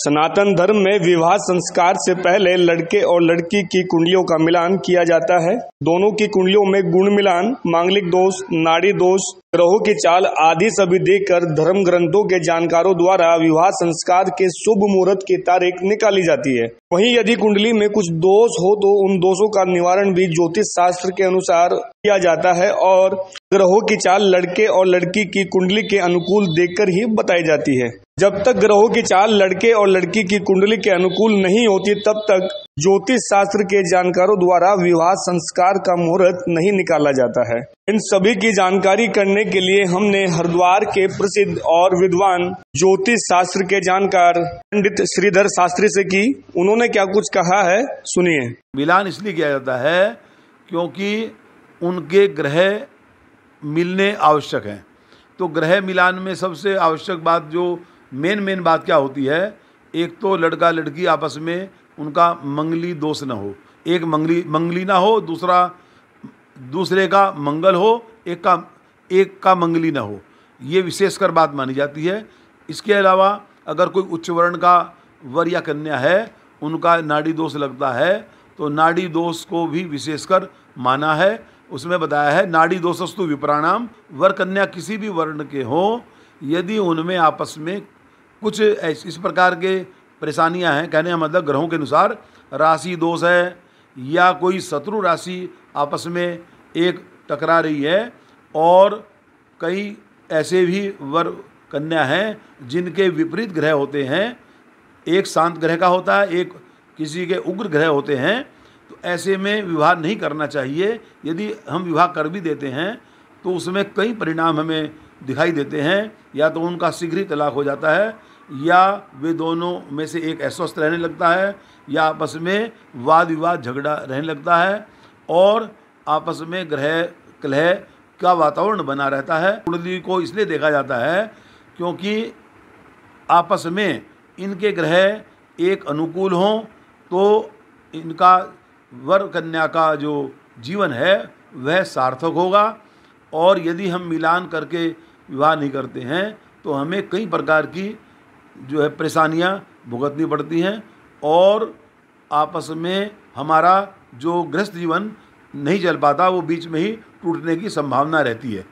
सनातन धर्म में विवाह संस्कार से पहले लड़के और लड़की की कुंडलियों का मिलान किया जाता है। दोनों की कुंडलियों में गुण मिलान, मांगलिक दोष, नाड़ी दोष, ग्रहों की चाल आदि सभी देखकर धर्म ग्रंथों के जानकारों द्वारा विवाह संस्कार के शुभ मुहूर्त की तारीख निकाली जाती है। वहीं यदि कुंडली में कुछ दोष हो तो उन दोषों का निवारण भी ज्योतिष शास्त्र के अनुसार किया जाता है और ग्रहों की चाल लड़के और लड़की की कुंडली के अनुकूल देखकर ही बताई जाती है। जब तक ग्रहों की चाल लड़के और लड़की की कुंडली के अनुकूल नहीं होती तब तक ज्योतिष शास्त्र के जानकारों द्वारा विवाह संस्कार का मुहूर्त नहीं निकाला जाता है। इन सभी की जानकारी करने के लिए हमने हरिद्वार के प्रसिद्ध और विद्वान ज्योतिष शास्त्र के जानकार पंडित श्रीधर शास्त्री से की। उन्होंने क्या कुछ कहा है, सुनिए। मिलान इसलिए किया जाता है क्योंकि उनके ग्रह मिलने आवश्यक हैं। तो ग्रह मिलान में सबसे आवश्यक बात, जो मेन बात क्या होती है, एक तो लड़का लड़की आपस में उनका मंगली दोष न हो, एक मंगली ना हो, दूसरे का मंगल हो, एक का मंगली ना हो, ये विशेषकर बात मानी जाती है। इसके अलावा अगर कोई उच्च वर्ण का वर या कन्या है, उनका नाड़ी दोष लगता है तो नाड़ी दोष को भी विशेषकर माना है। उसमें बताया है नाड़ी दोषस्तु विप्राणाम, वर कन्या किसी भी वर्ण के हों, यदि उनमें आपस में कुछ इस प्रकार के परेशानियां हैं, कहने का मतलब ग्रहों के अनुसार राशि दोष है या कोई शत्रु राशि आपस में एक टकरा रही है, और कई ऐसे भी वर कन्या हैं जिनके विपरीत ग्रह होते हैं, एक शांत ग्रह का होता है, एक किसी के उग्र ग्रह होते हैं, तो ऐसे में विवाह नहीं करना चाहिए। यदि हम विवाह कर भी देते हैं तो उसमें कई परिणाम हमें दिखाई देते हैं, या तो उनका शीघ्र ही तलाक हो जाता है, या वे दोनों में से एक अस्वस्थ रहने लगता है, या आपस में वाद विवाद झगड़ा रहने लगता है, और आपस में ग्रह कलह का वातावरण बना रहता है। कुंडली को इसलिए देखा जाता है क्योंकि आपस में इनके ग्रह एक अनुकूल हों तो इनका वर कन्या का जो जीवन है वह सार्थक होगा, और यदि हम मिलान करके विवाह नहीं करते हैं तो हमें कई प्रकार की जो है परेशानियां भुगतनी पड़ती हैं, और आपस में हमारा जो गृहस्थ जीवन नहीं चल पाता, वो बीच में ही टूटने की संभावना रहती है।